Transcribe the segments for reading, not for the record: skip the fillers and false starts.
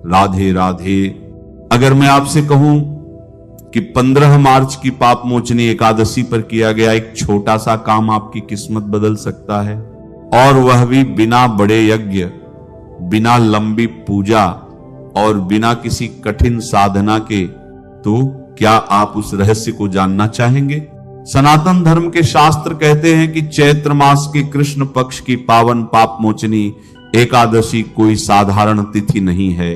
राधे राधे। अगर मैं आपसे कहूं कि 15 मार्च की पाप मोचनी एकादशी पर किया गया एक छोटा सा काम आपकी किस्मत बदल सकता है, और वह भी बिना बड़े यज्ञ, बिना लंबी पूजा और बिना किसी कठिन साधना के, तो क्या आप उस रहस्य को जानना चाहेंगे? सनातन धर्म के शास्त्र कहते हैं कि चैत्र मास के कृष्ण पक्ष की पावन पाप मोचनी एकादशी कोई साधारण तिथि नहीं है।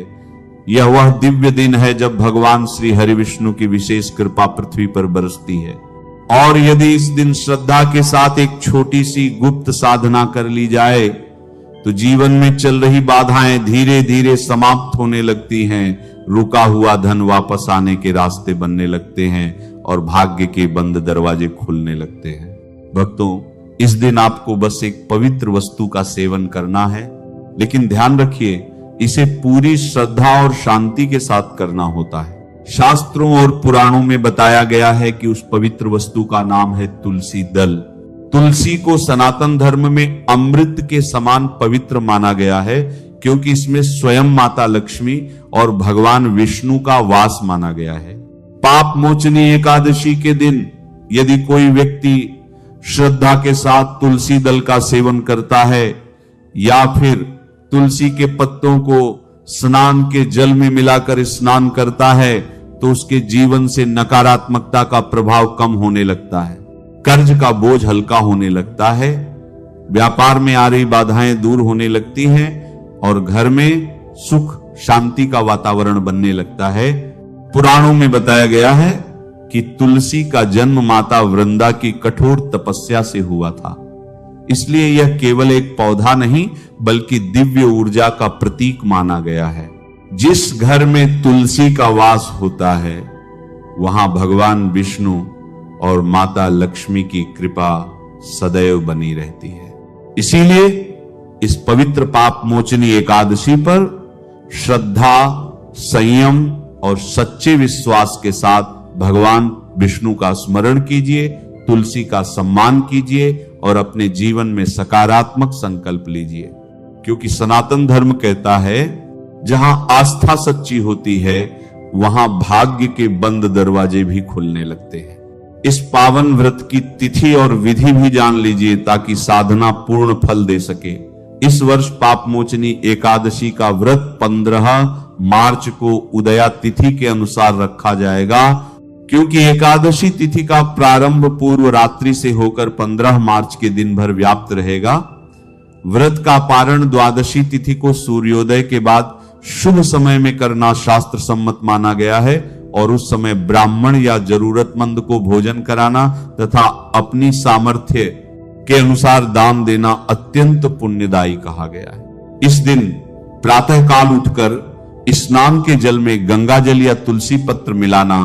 यह वह दिव्य दिन है जब भगवान श्री हरि विष्णु की विशेष कृपा पृथ्वी पर बरसती है, और यदि इस दिन श्रद्धा के साथ एक छोटी सी गुप्त साधना कर ली जाए तो जीवन में चल रही बाधाएं धीरे धीरे समाप्त होने लगती हैं, रुका हुआ धन वापस आने के रास्ते बनने लगते हैं और भाग्य के बंद दरवाजे खुलने लगते हैं। भक्तों, इस दिन आपको बस एक पवित्र वस्तु का सेवन करना है, लेकिन ध्यान रखिए इसे पूरी श्रद्धा और शांति के साथ करना होता है। शास्त्रों और पुराणों में बताया गया है कि उस पवित्र वस्तु का नाम है तुलसी दल। तुलसी को सनातन धर्म में अमृत के समान पवित्र माना गया है, क्योंकि इसमें स्वयं माता लक्ष्मी और भगवान विष्णु का वास माना गया है। पाप मोचनी एकादशी के दिन यदि कोई व्यक्ति श्रद्धा के साथ तुलसी दल का सेवन करता है या फिर तुलसी के पत्तों को स्नान के जल में मिलाकर स्नान करता है, तो उसके जीवन से नकारात्मकता का प्रभाव कम होने लगता है, कर्ज का बोझ हल्का होने लगता है, व्यापार में आ रही बाधाएं दूर होने लगती हैं और घर में सुख शांति का वातावरण बनने लगता है। पुराणों में बताया गया है कि तुलसी का जन्म माता वृंदा की कठोर तपस्या से हुआ था, इसलिए यह केवल एक पौधा नहीं बल्कि दिव्य ऊर्जा का प्रतीक माना गया है। जिस घर में तुलसी का वास होता है वहां भगवान विष्णु और माता लक्ष्मी की कृपा सदैव बनी रहती है। इसीलिए इस पवित्र पाप मोचनी एकादशी पर श्रद्धा, संयम और सच्चे विश्वास के साथ भगवान विष्णु का स्मरण कीजिए, तुलसी का सम्मान कीजिए और अपने जीवन में सकारात्मक संकल्प लीजिए, क्योंकि सनातन धर्म कहता है जहां आस्था सच्ची होती है वहां भाग्य के बंद दरवाजे भी खुलने लगते हैं। इस पावन व्रत की तिथि और विधि भी जान लीजिए ताकि साधना पूर्ण फल दे सके। इस वर्ष पाप मोचनी एकादशी का व्रत 15 मार्च को उदया तिथि के अनुसार रखा जाएगा, क्योंकि एकादशी तिथि का प्रारंभ पूर्व रात्रि से होकर 15 मार्च के दिन भर व्याप्त रहेगा। व्रत का पारण द्वादशी तिथि को सूर्योदय के बाद शुभ समय में करना शास्त्र सम्मत माना गया है, और उस समय ब्राह्मण या जरूरतमंद को भोजन कराना तथा अपनी सामर्थ्य के अनुसार दान देना अत्यंत पुण्यदायी कहा गया है। इस दिन प्रातः काल उठकर स्नान के जल में गंगा जल या तुलसी पत्र मिलाना,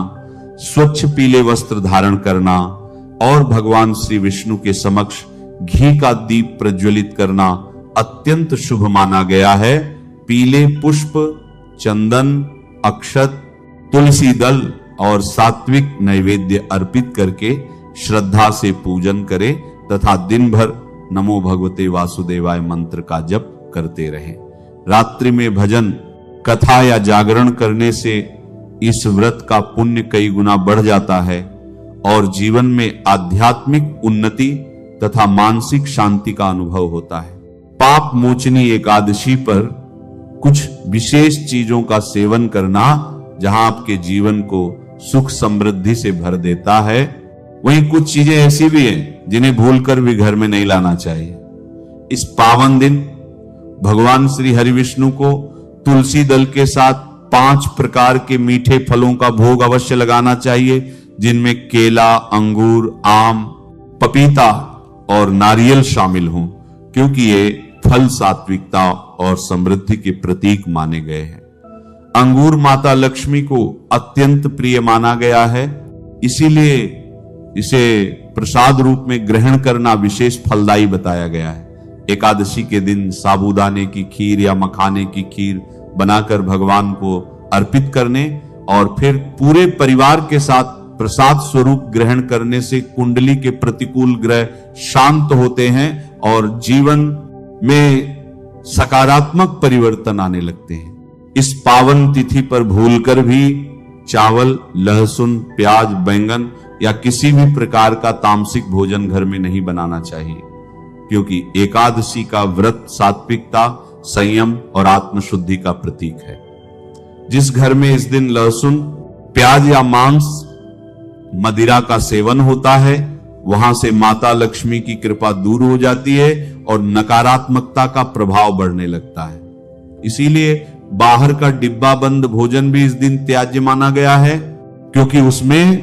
स्वच्छ पीले वस्त्र धारण करना और भगवान श्री विष्णु के समक्ष घी का दीप प्रज्वलित करना अत्यंत शुभ माना गया है। पीले पुष्प, चंदन, अक्षत, तुलसी दल और सात्विक नैवेद्य अर्पित करके श्रद्धा से पूजन करें तथा दिन भर नमो भगवते वासुदेवाय मंत्र का जप करते रहें। रात्रि में भजन, कथा या जागरण करने से इस व्रत का पुण्य कई गुना बढ़ जाता है और जीवन में आध्यात्मिक उन्नति तथा मानसिक शांति का अनुभव होता है। पाप मोचनी एकादशी पर कुछ विशेष चीजों का सेवन करना जहां आपके जीवन को सुख समृद्धि से भर देता है, वहीं कुछ चीजें ऐसी भी हैं जिन्हें भूलकर भी घर में नहीं लाना चाहिए। इस पावन दिन भगवान श्री हरि विष्णु को तुलसी दल के साथ 5 प्रकार के मीठे फलों का भोग अवश्य लगाना चाहिए, जिनमें केला, अंगूर, आम, पपीता और नारियल शामिल हों, क्योंकि ये फल सात्विकता और समृद्धि के प्रतीक माने गए हैं। अंगूर माता लक्ष्मी को अत्यंत प्रिय माना गया है, इसीलिए इसे प्रसाद रूप में ग्रहण करना विशेष फलदायी बताया गया है। एकादशी के दिन साबूदाने की खीर या मखाने की खीर बनाकर भगवान को अर्पित करने और फिर पूरे परिवार के साथ प्रसाद स्वरूप ग्रहण करने से कुंडली के प्रतिकूल ग्रह शांत होते हैं और जीवन में सकारात्मक परिवर्तन आने लगते हैं। इस पावन तिथि पर भूलकर भी चावल, लहसुन, प्याज, बैंगन या किसी भी प्रकार का तामसिक भोजन घर में नहीं बनाना चाहिए, क्योंकि एकादशी का व्रत सात्विकता, संयम और आत्मशुद्धि का प्रतीक है। जिस घर में इस दिन लहसुन, प्याज या मांस, मदिरा का सेवन होता है, वहां से माता लक्ष्मी की कृपा दूर हो जाती है और नकारात्मकता का प्रभाव बढ़ने लगता है। इसीलिए बाहर का डिब्बा बंद भोजन भी इस दिन त्याज्य माना गया है, क्योंकि उसमें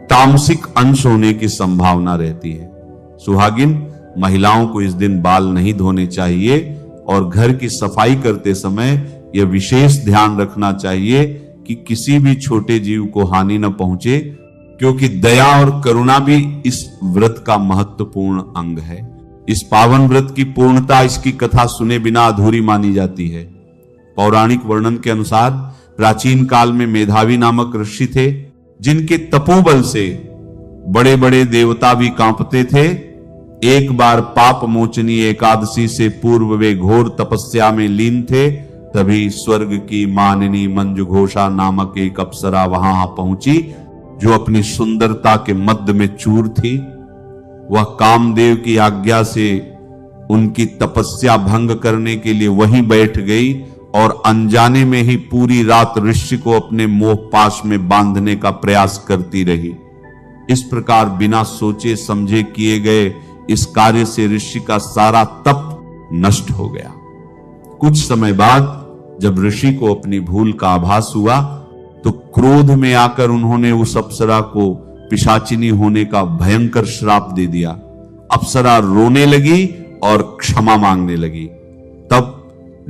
तामसिक अंश होने की संभावना रहती है। सुहागिन महिलाओं को इस दिन बाल नहीं धोने चाहिए और घर की सफाई करते समय यह विशेष ध्यान रखना चाहिए कि किसी भी छोटे जीव को हानि न पहुंचे, क्योंकि दया और करुणा भी इस व्रत का महत्वपूर्ण अंग है। इस पावन व्रत की पूर्णता इसकी कथा सुने बिना अधूरी मानी जाती है। पौराणिक वर्णन के अनुसार प्राचीन काल में मेधावी नामक ऋषि थे, जिनके तपोबल से बड़े बड़े देवता भी कांपते थे। एक बार पाप मोचनी एकादशी से पूर्व वे घोर तपस्या में लीन थे। तभी स्वर्ग की मानिनी मंजुघोषा नामक एक अप्सरा वहां पहुंची, जो अपनी सुंदरता के मध्य में चूर थी। वह कामदेव की आज्ञा से उनकी तपस्या भंग करने के लिए वहीं बैठ गई और अनजाने में ही पूरी रात ऋषि को अपने मोह पाश में बांधने का प्रयास करती रही। इस प्रकार बिना सोचे समझे किए गए इस कार्य से ऋषि का सारा तप नष्ट हो गया। कुछ समय बाद जब ऋषि को अपनी भूल का आभास हुआ, तो क्रोध में आकर उन्होंने उस अप्सरा को पिशाचिनी होने का भयंकर श्राप दे दिया। अप्सरा रोने लगी और क्षमा मांगने लगी। तब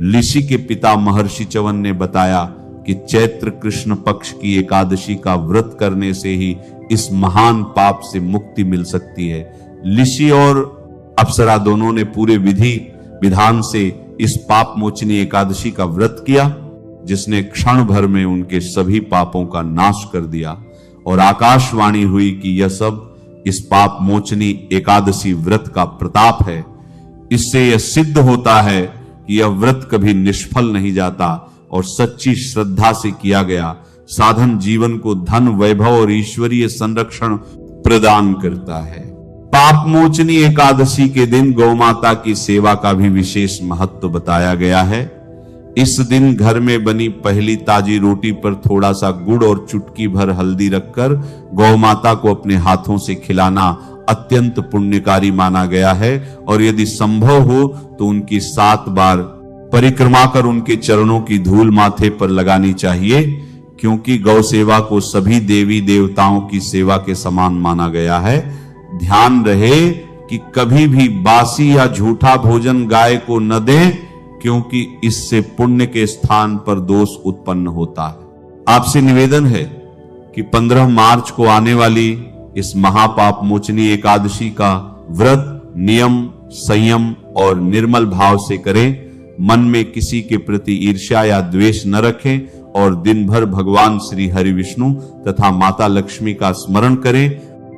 ऋषि के पिता महर्षि च्यवन ने बताया कि चैत्र कृष्ण पक्ष की एकादशी का व्रत करने से ही इस महान पाप से मुक्ति मिल सकती है। ऋषि और अप्सरा दोनों ने पूरे विधि विधान से इस पाप मोचनी एकादशी का व्रत किया, जिसने क्षण भर में उनके सभी पापों का नाश कर दिया। और आकाशवाणी हुई कि यह सब इस पाप मोचनी एकादशी व्रत का प्रताप है। इससे यह सिद्ध होता है कि यह व्रत कभी निष्फल नहीं जाता और सच्ची श्रद्धा से किया गया साधन जीवन को धन, वैभव और ईश्वरीय संरक्षण प्रदान करता है। पाप मोचनी एकादशी के दिन गौमाता की सेवा का भी विशेष महत्व बताया गया है। इस दिन घर में बनी पहली ताजी रोटी पर थोड़ा सा गुड़ और चुटकी भर हल्दी रखकर गौमाता को अपने हाथों से खिलाना अत्यंत पुण्यकारी माना गया है। और यदि संभव हो तो उनकी 7 बार परिक्रमा कर उनके चरणों की धूल माथे पर लगानी चाहिए, क्योंकि गौ सेवा को सभी देवी देवताओं की सेवा के समान माना गया है। ध्यान रहे कि कभी भी बासी या झूठा भोजन गाय को न दें, क्योंकि इससे पुण्य के स्थान पर दोष उत्पन्न होता है। आपसे निवेदन है कि 15 मार्च को आने वाली इस महापाप मोचनी एकादशी का व्रत नियम, संयम और निर्मल भाव से करें। मन में किसी के प्रति ईर्ष्या या द्वेष न रखें और दिन भर भगवान श्री हरि विष्णु तथा माता लक्ष्मी का स्मरण करें।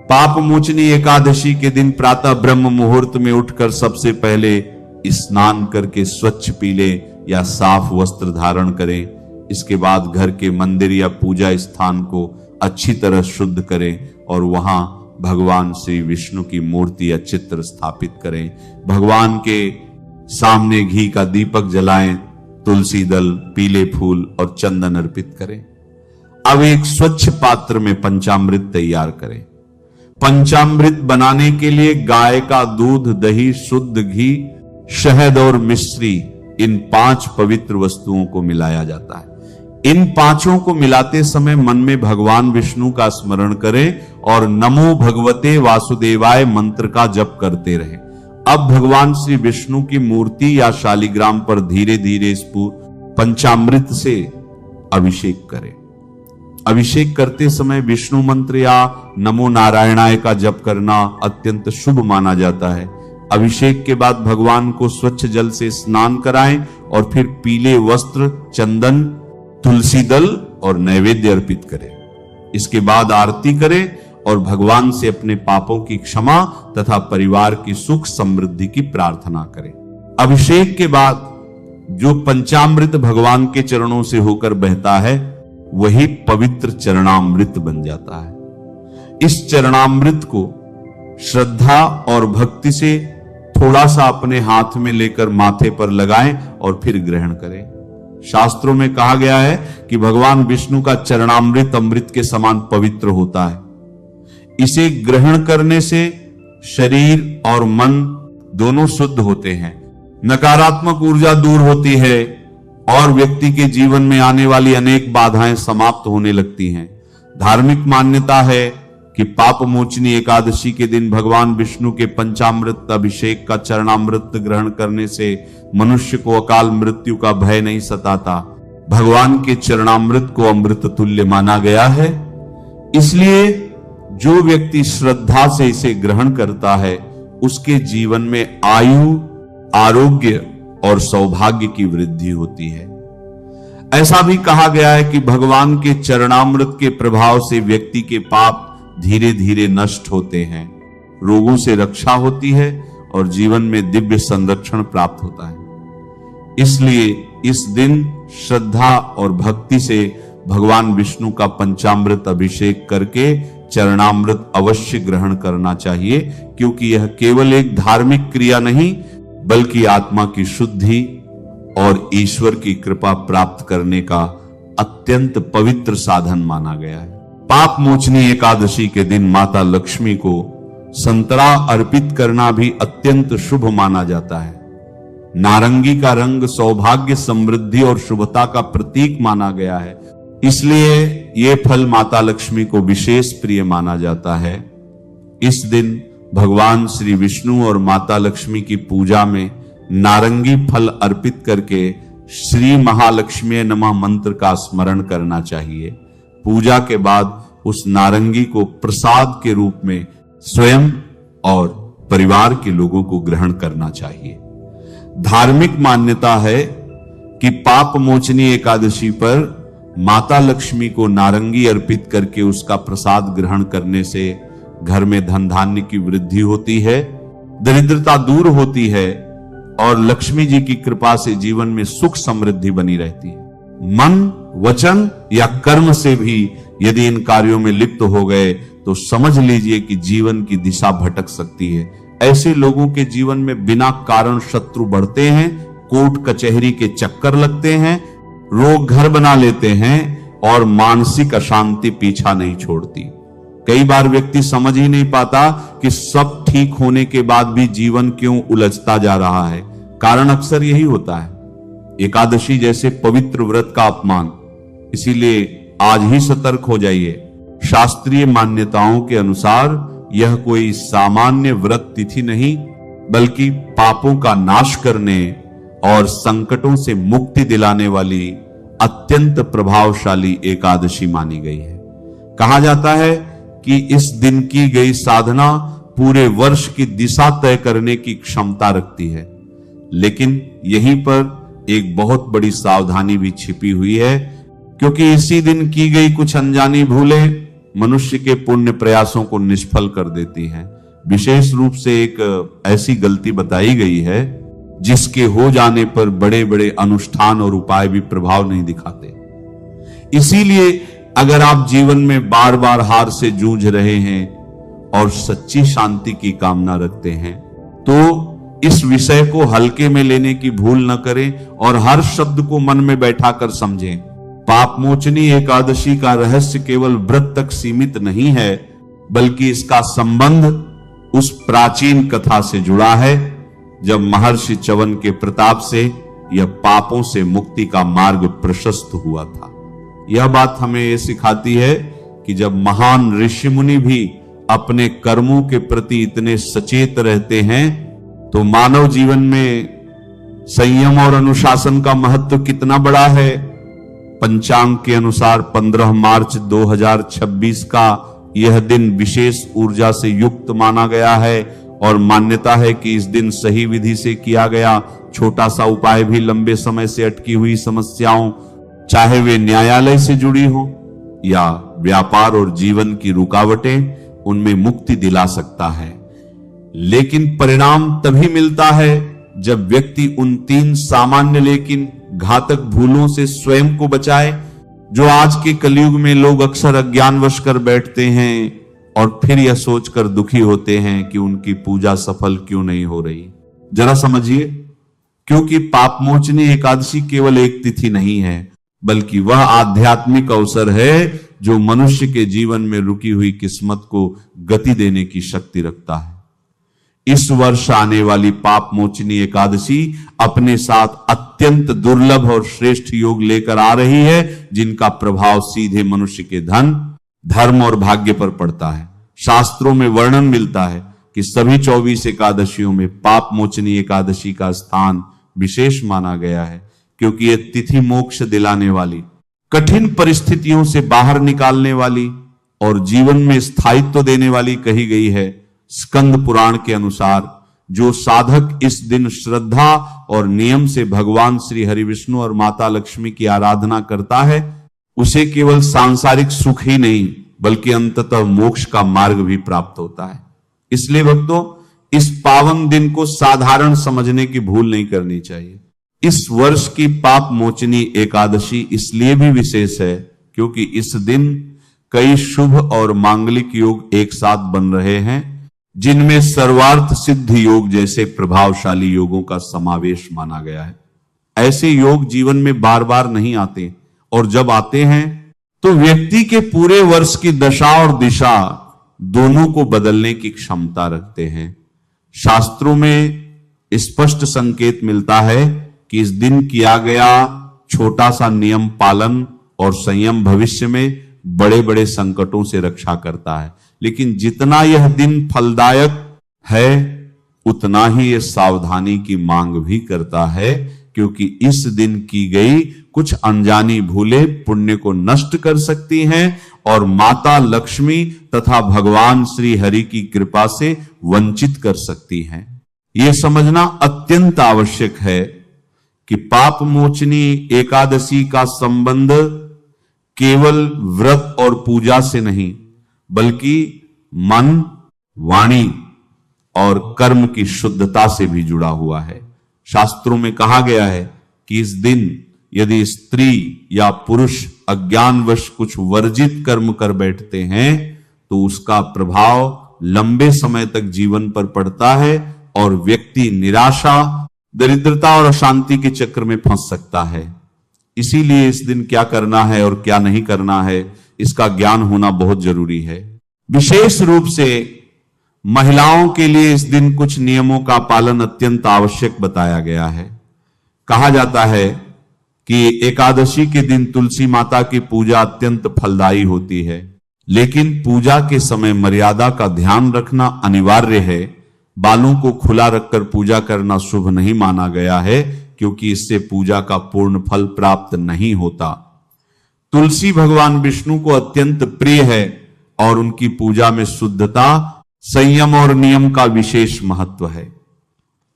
पाप मोचनी एकादशी के दिन प्रातः ब्रह्म मुहूर्त में उठकर सबसे पहले स्नान करके स्वच्छ पीले या साफ वस्त्र धारण करें। इसके बाद घर के मंदिर या पूजा स्थान को अच्छी तरह शुद्ध करें और वहां भगवान श्री विष्णु की मूर्ति या चित्र स्थापित करें। भगवान के सामने घी का दीपक जलाएं, तुलसी दल, पीले फूल और चंदन अर्पित करें। अब एक स्वच्छ पात्र में पंचामृत तैयार करें। पंचामृत बनाने के लिए गाय का दूध, दही, शुद्ध घी, शहद और मिश्री, इन 5 पवित्र वस्तुओं को मिलाया जाता है। इन 5 को मिलाते समय मन में भगवान विष्णु का स्मरण करें और नमो भगवते वासुदेवाय मंत्र का जप करते रहें। अब भगवान श्री विष्णु की मूर्ति या शालिग्राम पर धीरे धीरे इस पंचामृत से अभिषेक करें। अभिषेक करते समय विष्णु मंत्र या नमो नारायणाय का जप करना अत्यंत शुभ माना जाता है। अभिषेक के बाद भगवान को स्वच्छ जल से स्नान कराएं और फिर पीले वस्त्र, चंदन, तुलसी दल और नैवेद्य अर्पित करें। इसके बाद आरती करें और भगवान से अपने पापों की क्षमा तथा परिवार की सुख समृद्धि की प्रार्थना करें। अभिषेक के बाद जो पंचामृत भगवान के चरणों से होकर बहता है वही पवित्र चरणामृत बन जाता है। इस चरणामृत को श्रद्धा और भक्ति से थोड़ा सा अपने हाथ में लेकर माथे पर लगाएं और फिर ग्रहण करें। शास्त्रों में कहा गया है कि भगवान विष्णु का चरणामृत अमृत के समान पवित्र होता है। इसे ग्रहण करने से शरीर और मन दोनों शुद्ध होते हैं, नकारात्मक ऊर्जा दूर होती है और व्यक्ति के जीवन में आने वाली अनेक बाधाएं समाप्त होने लगती हैं। धार्मिक मान्यता है कि पाप मोचनी एकादशी के दिन भगवान विष्णु के पंचामृत अभिषेक का चरणामृत ग्रहण करने से मनुष्य को अकाल मृत्यु का भय नहीं सताता। भगवान के चरणामृत को अमृत तुल्य माना गया है, इसलिए जो व्यक्ति श्रद्धा से इसे ग्रहण करता है उसके जीवन में आयु, आरोग्य और सौभाग्य की वृद्धि होती है। ऐसा भी कहा गया है कि भगवान के चरणामृत के प्रभाव से व्यक्ति के पाप धीरे धीरे नष्ट होते हैं, रोगों से रक्षा होती है और जीवन में दिव्य संरक्षण प्राप्त होता है। इसलिए इस दिन श्रद्धा और भक्ति से भगवान विष्णु का पंचामृत अभिषेक करके चरणामृत अवश्य ग्रहण करना चाहिए, क्योंकि यह केवल एक धार्मिक क्रिया नहीं बल्कि आत्मा की शुद्धि और ईश्वर की कृपा प्राप्त करने का अत्यंत पवित्र साधन माना गया है। पाप मोचनी एकादशी के दिन माता लक्ष्मी को संतरा अर्पित करना भी अत्यंत शुभ माना जाता है। नारंगी का रंग सौभाग्य, समृद्धि और शुभता का प्रतीक माना गया है, इसलिए यह फल माता लक्ष्मी को विशेष प्रिय माना जाता है। इस दिन भगवान श्री विष्णु और माता लक्ष्मी की पूजा में नारंगी फल अर्पित करके श्री महालक्ष्मी नमः मंत्र का स्मरण करना चाहिए। पूजा के बाद उस नारंगी को प्रसाद के रूप में स्वयं और परिवार के लोगों को ग्रहण करना चाहिए। धार्मिक मान्यता है कि पाप मोचनी एकादशी पर माता लक्ष्मी को नारंगी अर्पित करके उसका प्रसाद ग्रहण करने से घर में धन धान्य की वृद्धि होती है, दरिद्रता दूर होती है और लक्ष्मी जी की कृपा से जीवन में सुख समृद्धि बनी रहती है। मन, वचन या कर्म से भी यदि इन कार्यों में लिप्त हो गए तो समझ लीजिए कि जीवन की दिशा भटक सकती है। ऐसे लोगों के जीवन में बिना कारण शत्रु बढ़ते हैं, कोर्ट कचहरी के चक्कर लगते हैं, रोग घर बना लेते हैं और मानसिक अशांति पीछा नहीं छोड़ती। कई बार व्यक्ति समझ ही नहीं पाता कि सब ठीक होने के बाद भी जीवन क्यों उलझता जा रहा है। कारण अक्सर यही होता है, एकादशी जैसे पवित्र व्रत का अपमान। इसीलिए आज ही सतर्क हो जाइए। शास्त्रीय मान्यताओं के अनुसार यह कोई सामान्य व्रत तिथि नहीं बल्कि पापों का नाश करने और संकटों से मुक्ति दिलाने वाली अत्यंत प्रभावशाली एकादशी मानी गई है। कहा जाता है कि इस दिन की गई साधना पूरे वर्ष की दिशा तय करने की क्षमता रखती है, लेकिन यहीं पर एक बहुत बड़ी सावधानी भी छिपी हुई है, क्योंकि इसी दिन की गई कुछ अनजानी भूलें मनुष्य के पुण्य प्रयासों को निष्फल कर देती हैं। विशेष रूप से एक ऐसी गलती बताई गई है जिसके हो जाने पर बड़े बड़े अनुष्ठान और उपाय भी प्रभाव नहीं दिखाते। इसीलिए अगर आप जीवन में बार बार हार से जूझ रहे हैं और सच्ची शांति की कामना रखते हैं तो इस विषय को हल्के में लेने की भूल न करें और हर शब्द को मन में बैठाकर समझें। पाप मोचनी एकादशी का रहस्य केवल व्रत तक सीमित नहीं है, बल्कि इसका संबंध उस प्राचीन कथा से जुड़ा है जब महर्षि च्यवन के प्रताप से यह पापों से मुक्ति का मार्ग प्रशस्त हुआ था। यह बात हमें यह सिखाती है कि जब महान ऋषि मुनि भी अपने कर्मों के प्रति इतने सचेत रहते हैं तो मानव जीवन में संयम और अनुशासन का महत्व कितना बड़ा है। पंचांग के अनुसार 15 मार्च 2026 का यह दिन विशेष ऊर्जा से युक्त माना गया है और मान्यता है कि इस दिन सही विधि से किया गया छोटा सा उपाय भी लंबे समय से अटकी हुई समस्याओं, चाहे वे न्यायालय से जुड़ी हो या व्यापार और जीवन की रुकावटें, उनमें मुक्ति दिला सकता है। लेकिन परिणाम तभी मिलता है जब व्यक्ति उन 3 सामान्य लेकिन घातक भूलों से स्वयं को बचाए, जो आज के कलयुग में लोग अक्सर अज्ञानवश कर बैठते हैं और फिर यह सोचकर दुखी होते हैं कि उनकी पूजा सफल क्यों नहीं हो रही। जरा समझिए, क्योंकि पापमोचनी एकादशी केवल एक तिथि नहीं है, बल्कि वह आध्यात्मिक अवसर है जो मनुष्य के जीवन में रुकी हुई किस्मत को गति देने की शक्ति रखता है। इस वर्ष आने वाली पापमोचनी एकादशी अपने साथ अत्यंत दुर्लभ और श्रेष्ठ योग लेकर आ रही है, जिनका प्रभाव सीधे मनुष्य के धन, धर्म और भाग्य पर पड़ता है। शास्त्रों में वर्णन मिलता है कि सभी 24 एकादशियों में पापमोचनी एकादशी का स्थान विशेष माना गया है, क्योंकि यह तिथि मोक्ष दिलाने वाली, कठिन परिस्थितियों से बाहर निकालने वाली और जीवन में स्थायित्व देने वाली कही गई है। स्कंद पुराण के अनुसार जो साधक इस दिन श्रद्धा और नियम से भगवान श्री हरि विष्णु और माता लक्ष्मी की आराधना करता है, उसे केवल सांसारिक सुख ही नहीं बल्कि अंततः मोक्ष का मार्ग भी प्राप्त होता है। इसलिए भक्तों, इस पावन दिन को साधारण समझने की भूल नहीं करनी चाहिए। इस वर्ष की पाप मोचनी एकादशी इसलिए भी विशेष है क्योंकि इस दिन कई शुभ और मांगलिक योग एक साथ बन रहे हैं, जिनमें सर्वार्थ सिद्ध योग जैसे प्रभावशाली योगों का समावेश माना गया है। ऐसे योग जीवन में बार बार नहीं आते, और जब आते हैं तो व्यक्ति के पूरे वर्ष की दशा और दिशा दोनों को बदलने की क्षमता रखते हैं। शास्त्रों में स्पष्ट संकेत मिलता है कि इस दिन किया गया छोटा सा नियम पालन और संयम भविष्य में बड़े बड़े संकटों से रक्षा करता है। लेकिन जितना यह दिन फलदायक है, उतना ही यह सावधानी की मांग भी करता है, क्योंकि इस दिन की गई कुछ अनजानी भूलें पुण्य को नष्ट कर सकती हैं और माता लक्ष्मी तथा भगवान श्री हरि की कृपा से वंचित कर सकती हैं। यह समझना अत्यंत आवश्यक है कि पाप मोचनी एकादशी का संबंध केवल व्रत और पूजा से नहीं, बल्कि मन, वाणी और कर्म की शुद्धता से भी जुड़ा हुआ है। शास्त्रों में कहा गया है कि इस दिन यदि स्त्री या पुरुष अज्ञानवश कुछ वर्जित कर्म कर बैठते हैं तो उसका प्रभाव लंबे समय तक जीवन पर पड़ता है और व्यक्ति निराशा, दरिद्रता और अशांति के चक्र में फंस सकता है। इसीलिए इस दिन क्या करना है और क्या नहीं करना है, इसका ज्ञान होना बहुत जरूरी है। विशेष रूप से महिलाओं के लिए इस दिन कुछ नियमों का पालन अत्यंत आवश्यक बताया गया है। कहा जाता है कि एकादशी के दिन तुलसी माता की पूजा अत्यंत फलदायी होती है, लेकिन पूजा के समय मर्यादा का ध्यान रखना अनिवार्य है। बालों को खुला रखकर पूजा करना शुभ नहीं माना गया है, क्योंकि इससे पूजा का पूर्ण फल प्राप्त नहीं होता। तुलसी भगवान विष्णु को अत्यंत प्रिय है और उनकी पूजा में शुद्धता, संयम और नियम का विशेष महत्व है।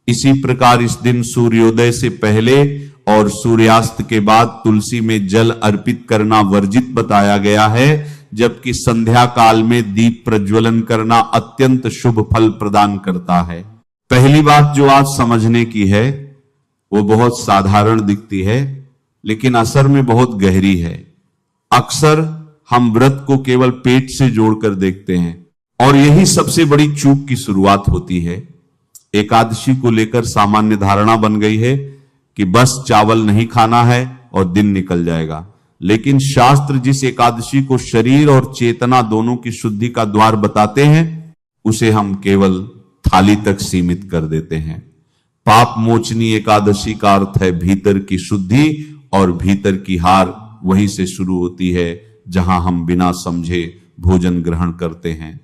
इसी प्रकार इस दिन सूर्योदय से पहले और सूर्यास्त के बाद तुलसी में जल अर्पित करना वर्जित बताया गया है, जबकि संध्या काल में दीप प्रज्वलन करना अत्यंत शुभ फल प्रदान करता है। पहली बात जो आज समझने की है वो बहुत साधारण दिखती है, लेकिन असर में बहुत गहरी है। अक्सर हम व्रत को केवल पेट से जोड़कर देखते हैं और यही सबसे बड़ी चूक की शुरुआत होती है। एकादशी को लेकर सामान्य धारणा बन गई है कि बस चावल नहीं खाना है और दिन निकल जाएगा, लेकिन शास्त्र जिस एकादशी को शरीर और चेतना दोनों की शुद्धि का द्वार बताते हैं, उसे हम केवल थाली तक सीमित कर देते हैं। पाप मोचनी एकादशी का अर्थ है भीतर की शुद्धि, और भीतर की हार वहीं से शुरू होती है जहां हम बिना समझे भोजन ग्रहण करते हैं।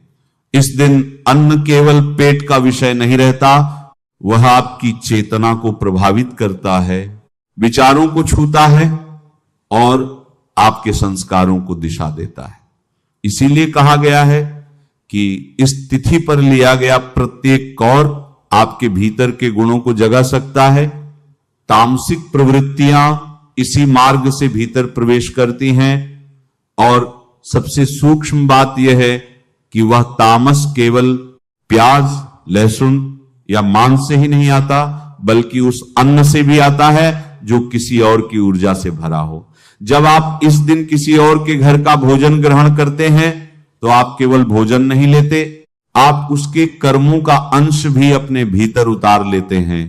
इस दिन अन्न केवल पेट का विषय नहीं रहता, वह आपकी चेतना को प्रभावित करता है, विचारों को छूता है और आपके संस्कारों को दिशा देता है। इसीलिए कहा गया है कि इस तिथि पर लिया गया प्रत्येक कौर आपके भीतर के गुणों को जगा सकता है। तामसिक प्रवृत्तियां इसी मार्ग से भीतर प्रवेश करती हैं, और सबसे सूक्ष्म बात यह है कि वह तामस केवल प्याज, लहसुन या मांस से ही नहीं आता, बल्कि उस अन्न से भी आता है जो किसी और की ऊर्जा से भरा हो। जब आप इस दिन किसी और के घर का भोजन ग्रहण करते हैं तो आप केवल भोजन नहीं लेते, आप उसके कर्मों का अंश भी अपने भीतर उतार लेते हैं।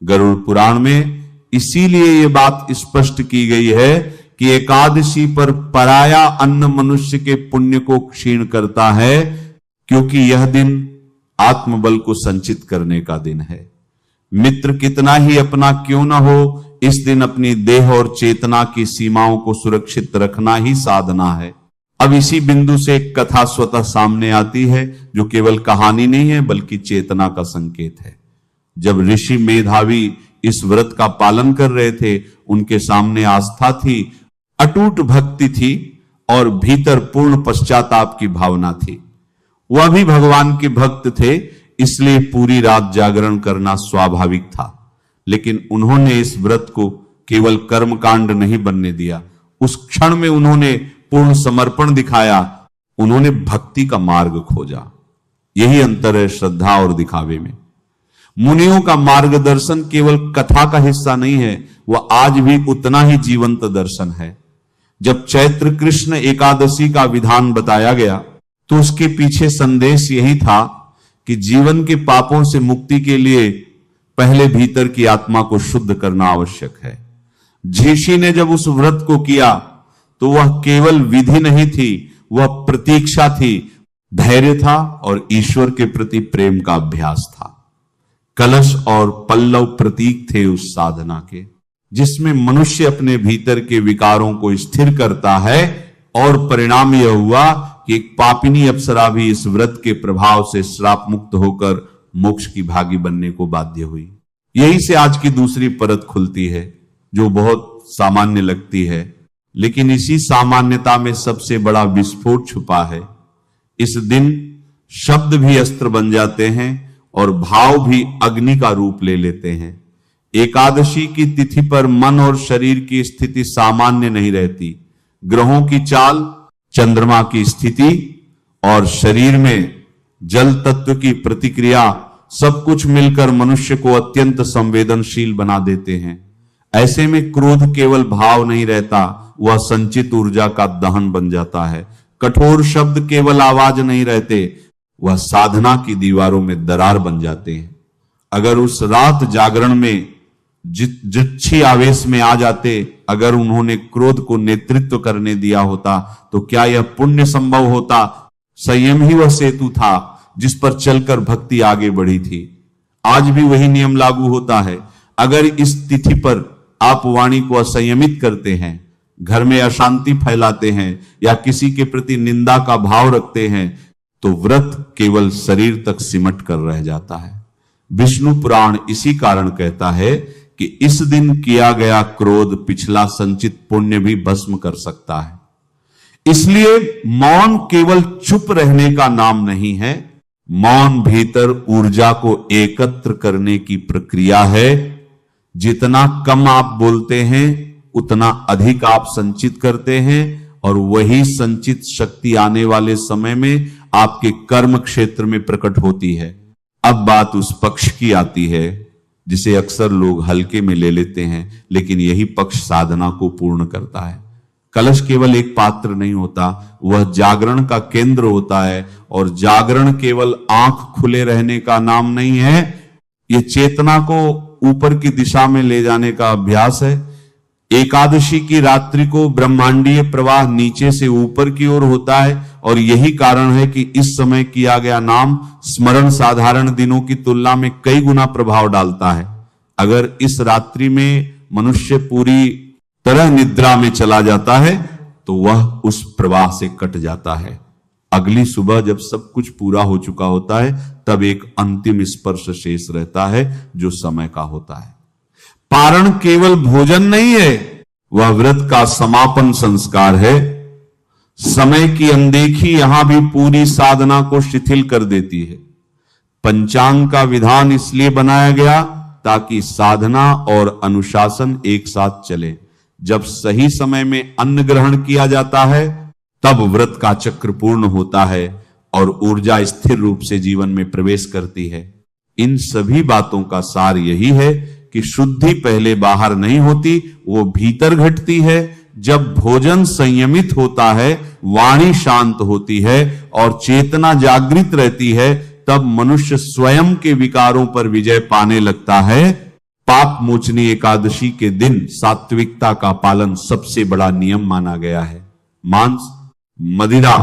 गरुड़ पुराण में इसीलिए यह बात स्पष्ट की गई है कि एकादशी पर पराया अन्न मनुष्य के पुण्य को क्षीण करता है, क्योंकि यह दिन आत्मबल को संचित करने का दिन है। मित्र कितना ही अपना क्यों न हो, इस दिन अपनी देह और चेतना की सीमाओं को सुरक्षित रखना ही साधना है। अब इसी बिंदु से एक कथा स्वतः सामने आती है जो केवल कहानी नहीं है बल्कि चेतना का संकेत है। जब ऋषि मेधावी इस व्रत का पालन कर रहे थे, उनके सामने आस्था थी, अटूट भक्ति थी और भीतर पूर्ण पश्चाताप की भावना थी। वह भी भगवान के भक्त थे, इसलिए पूरी रात जागरण करना स्वाभाविक था। लेकिन उन्होंने इस व्रत को केवल कर्मकांड नहीं बनने दिया, उस क्षण में उन्होंने पूर्ण समर्पण दिखाया, उन्होंने भक्ति का मार्ग खोजा। यही अंतर है श्रद्धा और दिखावे में। मुनियों का मार्गदर्शन केवल कथा का हिस्सा नहीं है, वह आज भी उतना ही जीवंत दर्शन है। जब चैत्र कृष्ण एकादशी का विधान बताया गया तो उसके पीछे संदेश यही था कि जीवन के पापों से मुक्ति के लिए पहले भीतर की आत्मा को शुद्ध करना आवश्यक है। झिषी ने जब उस व्रत को किया तो वह केवल विधि नहीं थी, वह प्रतीक्षा थी, धैर्य था और ईश्वर के प्रति प्रेम का अभ्यास था। कलश और पल्लव प्रतीक थे उस साधना के, जिसमें मनुष्य अपने भीतर के विकारों को स्थिर करता है। और परिणाम यह हुआ कि एक पापिनी अप्सरा भी इस व्रत के प्रभाव से श्राप मुक्त होकर मोक्ष की भागी बनने को बाध्य हुई। यही से आज की दूसरी परत खुलती है जो बहुत सामान्य लगती है, लेकिन इसी सामान्यता में सबसे बड़ा विस्फोट छुपा है। इस दिन शब्द भी अस्त्र बन जाते हैं और भाव भी अग्नि का रूप ले लेते हैं। एकादशी की तिथि पर मन और शरीर की स्थिति सामान्य नहीं रहती। ग्रहों की चाल, चंद्रमा की स्थिति और शरीर में जल तत्व की प्रतिक्रिया, सब कुछ मिलकर मनुष्य को अत्यंत संवेदनशील बना देते हैं। ऐसे में क्रोध केवल भाव नहीं रहता, वह संचित ऊर्जा का दहन बन जाता है। कठोर शब्द केवल आवाज नहीं रहते, वह साधना की दीवारों में दरार बन जाते हैं। अगर उस रात जागरण में जिच्छी आवेश में आ जाते, अगर उन्होंने क्रोध को नेतृत्व करने दिया होता तो क्या यह पुण्य संभव होता? संयम ही वह सेतु था जिस पर चलकर भक्ति आगे बढ़ी थी। आज भी वही नियम लागू होता है। अगर इस तिथि पर आप वाणी को असंयमित करते हैं, घर में अशांति फैलाते हैं या किसी के प्रति निंदा का भाव रखते हैं, तो व्रत केवल शरीर तक सिमट कर रह जाता है। विष्णु पुराण इसी कारण कहता है कि इस दिन किया गया क्रोध पिछला संचित पुण्य भी भस्म कर सकता है। इसलिए मौन केवल चुप रहने का नाम नहीं है, मौन भीतर ऊर्जा को एकत्र करने की प्रक्रिया है। जितना कम आप बोलते हैं उतना अधिक आप संचित करते हैं और वही संचित शक्ति आने वाले समय में आपके कर्म क्षेत्र में प्रकट होती है। अब बात उस पक्ष की आती है जिसे अक्सर लोग हल्के में ले लेते हैं, लेकिन यही पक्ष साधना को पूर्ण करता है। कलश केवल एक पात्र नहीं होता, वह जागरण का केंद्र होता है। और जागरण केवल आंख खुले रहने का नाम नहीं है, यह चेतना को ऊपर की दिशा में ले जाने का अभ्यास है। एकादशी की रात्रि को ब्रह्मांडीय प्रवाह नीचे से ऊपर की ओर होता है और यही कारण है कि इस समय किया गया नाम स्मरण साधारण दिनों की तुलना में कई गुना प्रभाव डालता है। अगर इस रात्रि में मनुष्य पूरी तरह निद्रा में चला जाता है तो वह उस प्रवाह से कट जाता है। अगली सुबह जब सब कुछ पूरा हो चुका होता है तब एक अंतिम स्पर्श शेष रहता है जो समय का होता है। पारण केवल भोजन नहीं है, वह व्रत का समापन संस्कार है। समय की अनदेखी यहां भी पूरी साधना को शिथिल कर देती है। पंचांग का विधान इसलिए बनाया गया ताकि साधना और अनुशासन एक साथ चले। जब सही समय में अन्न ग्रहण किया जाता है तब व्रत का चक्र पूर्ण होता है और ऊर्जा स्थिर रूप से जीवन में प्रवेश करती है। इन सभी बातों का सार यही है कि शुद्धि पहले बाहर नहीं होती, वो भीतर घटती है। जब भोजन संयमित होता है, वाणी शांत होती है और चेतना जागृत रहती है, तब मनुष्य स्वयं के विकारों पर विजय पाने लगता है। पाप मोचनी एकादशी के दिन सात्विकता का पालन सबसे बड़ा नियम माना गया है। मांस, मदिरा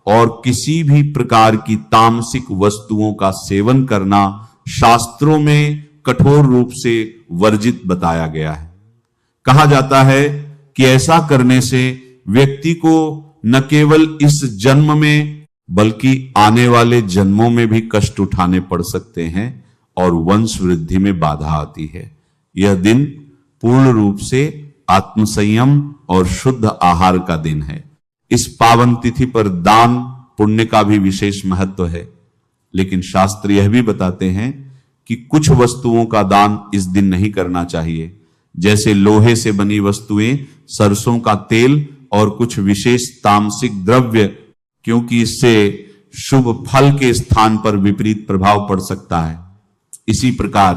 और किसी भी प्रकार की तामसिक वस्तुओं का सेवन करना शास्त्रों में कठोर रूप से वर्जित बताया गया है। कहा जाता है कि ऐसा करने से व्यक्ति को न केवल इस जन्म में बल्कि आने वाले जन्मों में भी कष्ट उठाने पड़ सकते हैं और वंश वृद्धि में बाधा आती है। यह दिन पूर्ण रूप से आत्मसंयम और शुद्ध आहार का दिन है। इस पावन तिथि पर दान पुण्य का भी विशेष महत्व है, लेकिन शास्त्र यह भी बताते हैं कि कुछ वस्तुओं का दान इस दिन नहीं करना चाहिए, जैसे लोहे से बनी वस्तुएं, सरसों का तेल और कुछ विशेष तामसिक द्रव्य, क्योंकि इससे शुभ फल के स्थान पर विपरीत प्रभाव पड़ सकता है। इसी प्रकार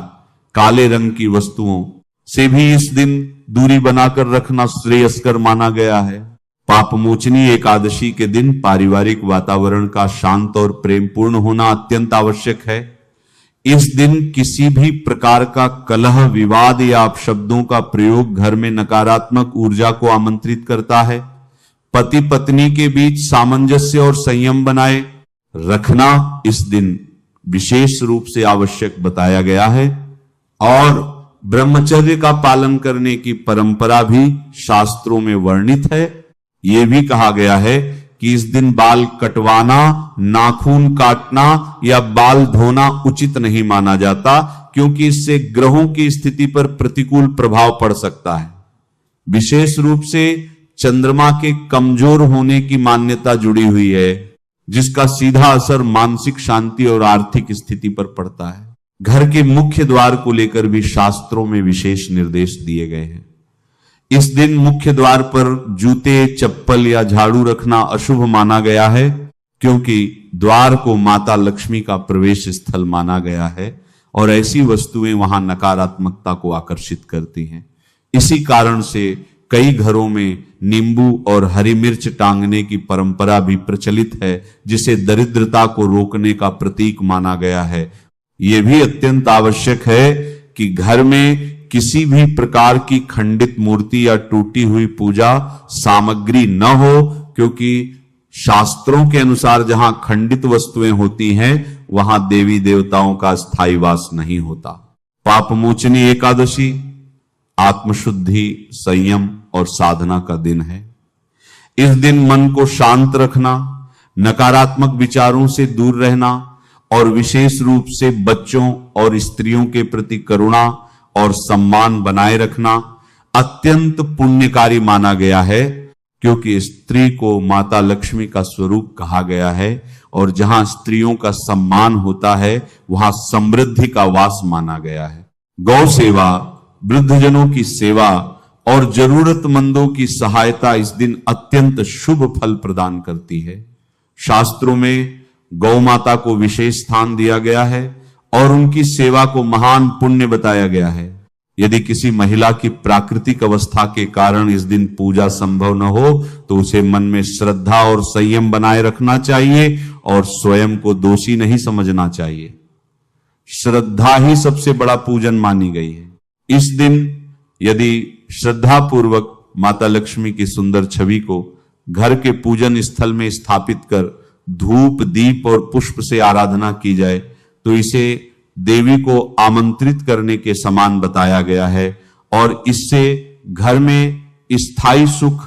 काले रंग की वस्तुओं से भी इस दिन दूरी बनाकर रखना श्रेयस्कर माना गया है। पापमोचनी एकादशी के दिन पारिवारिक वातावरण का शांत और प्रेमपूर्ण होना अत्यंत आवश्यक है। इस दिन किसी भी प्रकार का कलह, विवाद या अपशब्दों का प्रयोग घर में नकारात्मक ऊर्जा को आमंत्रित करता है। पति पत्नी के बीच सामंजस्य और संयम बनाए रखना इस दिन विशेष रूप से आवश्यक बताया गया है और ब्रह्मचर्य का पालन करने की परंपरा भी शास्त्रों में वर्णित है। यह भी कहा गया है कि इस दिन बाल कटवाना, नाखून काटना या बाल धोना उचित नहीं माना जाता, क्योंकि इससे ग्रहों की स्थिति पर प्रतिकूल प्रभाव पड़ सकता है। विशेष रूप से चंद्रमा के कमजोर होने की मान्यता जुड़ी हुई है, जिसका सीधा असर मानसिक शांति और आर्थिक स्थिति पर पड़ता है। घर के मुख्य द्वार को लेकर भी शास्त्रों में विशेष निर्देश दिए गए हैं। इस दिन मुख्य द्वार पर जूते, चप्पल या झाड़ू रखना अशुभ माना गया है, क्योंकि द्वार को माता लक्ष्मी का प्रवेश स्थल माना गया है और ऐसी वस्तुएं वहां नकारात्मकता को आकर्षित करती हैं। इसी कारण से कई घरों में नींबू और हरी मिर्च टांगने की परंपरा भी प्रचलित है, जिसे दरिद्रता को रोकने का प्रतीक माना गया है। यह भी अत्यंत आवश्यक है कि घर में किसी भी प्रकार की खंडित मूर्ति या टूटी हुई पूजा सामग्री न हो, क्योंकि शास्त्रों के अनुसार जहां खंडित वस्तुएं होती हैं वहां देवी देवताओं का स्थायी वास नहीं होता। पापमोचनी एकादशी आत्मशुद्धि, संयम और साधना का दिन है। इस दिन मन को शांत रखना, नकारात्मक विचारों से दूर रहना और विशेष रूप से बच्चों और स्त्रियों के प्रति करुणा और सम्मान बनाए रखना अत्यंत पुण्यकारी माना गया है, क्योंकि स्त्री को माता लक्ष्मी का स्वरूप कहा गया है और जहां स्त्रियों का सम्मान होता है वहां समृद्धि का वास माना गया है। गौ सेवा, वृद्धजनों की सेवा और जरूरतमंदों की सहायता इस दिन अत्यंत शुभ फल प्रदान करती है। शास्त्रों में गौ माता को विशेष स्थान दिया गया है और उनकी सेवा को महान पुण्य बताया गया है। यदि किसी महिला की प्राकृतिक अवस्था के कारण इस दिन पूजा संभव न हो तो उसे मन में श्रद्धा और संयम बनाए रखना चाहिए और स्वयं को दोषी नहीं समझना चाहिए। श्रद्धा ही सबसे बड़ा पूजन मानी गई है। इस दिन यदि श्रद्धा पूर्वक माता लक्ष्मी की सुंदर छवि को घर के पूजन स्थल में स्थापित कर धूप, दीप और पुष्प से आराधना की जाए तो इसे देवी को आमंत्रित करने के समान बताया गया है और इससे घर में स्थायी सुख,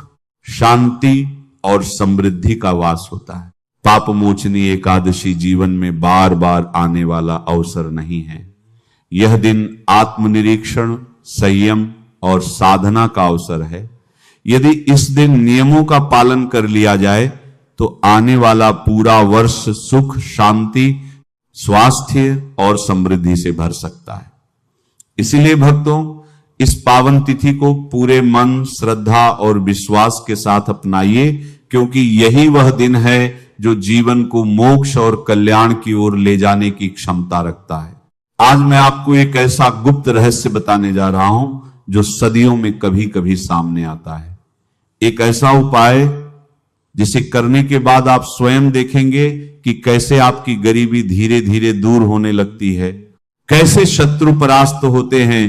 शांति और समृद्धि का वास होता है। पापमोचनी एकादशी जीवन में बार बार आने वाला अवसर नहीं है। यह दिन आत्मनिरीक्षण, संयम और साधना का अवसर है। यदि इस दिन नियमों का पालन कर लिया जाए तो आने वाला पूरा वर्ष सुख, शांति, स्वास्थ्य और समृद्धि से भर सकता है। इसलिए भक्तों, इस पावन तिथि को पूरे मन, श्रद्धा और विश्वास के साथ अपनाइए, क्योंकि यही वह दिन है जो जीवन को मोक्ष और कल्याण की ओर ले जाने की क्षमता रखता है। आज मैं आपको एक ऐसा गुप्त रहस्य बताने जा रहा हूं जो सदियों में कभी कभी सामने आता है। एक ऐसा उपाय जिसे करने के बाद आप स्वयं देखेंगे कि कैसे आपकी गरीबी धीरे धीरे दूर होने लगती है, कैसे शत्रु परास्त होते हैं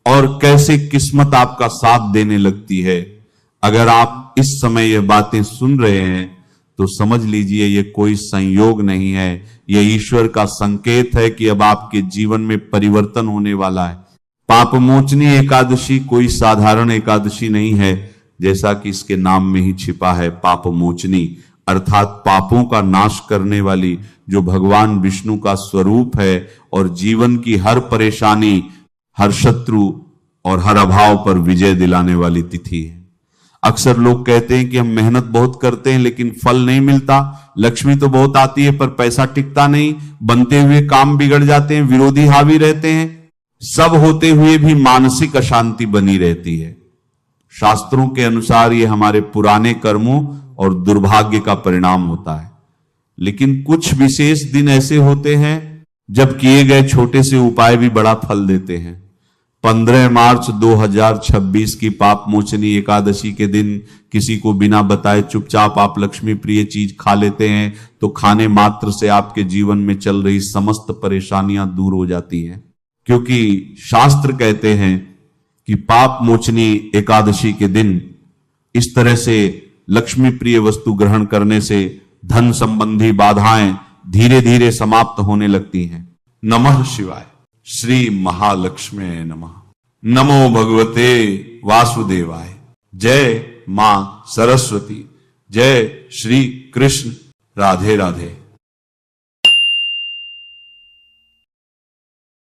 और कैसे किस्मत आपका साथ देने लगती है। अगर आप इस समय ये बातें सुन रहे हैं तो समझ लीजिए ये कोई संयोग नहीं है, ये ईश्वर का संकेत है कि अब आपके जीवन में परिवर्तन होने वाला है। पापमोचनी एकादशी कोई साधारण एकादशी नहीं है, जैसा कि इसके नाम में ही छिपा है पापमोचनी, अर्थात पापों का नाश करने वाली, जो भगवान विष्णु का स्वरूप है और जीवन की हर परेशानी, हर शत्रु और हर अभाव पर विजय दिलाने वाली तिथि है। अक्सर लोग कहते हैं कि हम मेहनत बहुत करते हैं लेकिन फल नहीं मिलता, लक्ष्मी तो बहुत आती है पर पैसा टिकता नहीं, बनते हुए काम बिगड़ जाते हैं, विरोधी हावी रहते हैं, सब होते हुए भी मानसिक अशांति बनी रहती है। शास्त्रों के अनुसार ये हमारे पुराने कर्मों और दुर्भाग्य का परिणाम होता है। लेकिन कुछ विशेष दिन ऐसे होते हैं जब किए गए छोटे से उपाय भी बड़ा फल देते हैं। 15 मार्च 2026 की पाप मोचनी एकादशी के दिन किसी को बिना बताए चुपचाप आप लक्ष्मी प्रिय चीज खा लेते हैं तो खाने मात्र से आपके जीवन में चल रही समस्त परेशानियां दूर हो जाती हैं, क्योंकि शास्त्र कहते हैं कि पाप मोचनी एकादशी के दिन इस तरह से लक्ष्मी प्रिय वस्तु ग्रहण करने से धन संबंधी बाधाएं धीरे धीरे समाप्त होने लगती हैं। नमः शिवाय। श्री महालक्ष्मी नमः। नमो भगवते वासुदेवाय। जय मां सरस्वती। जय श्री कृष्ण। राधे राधे।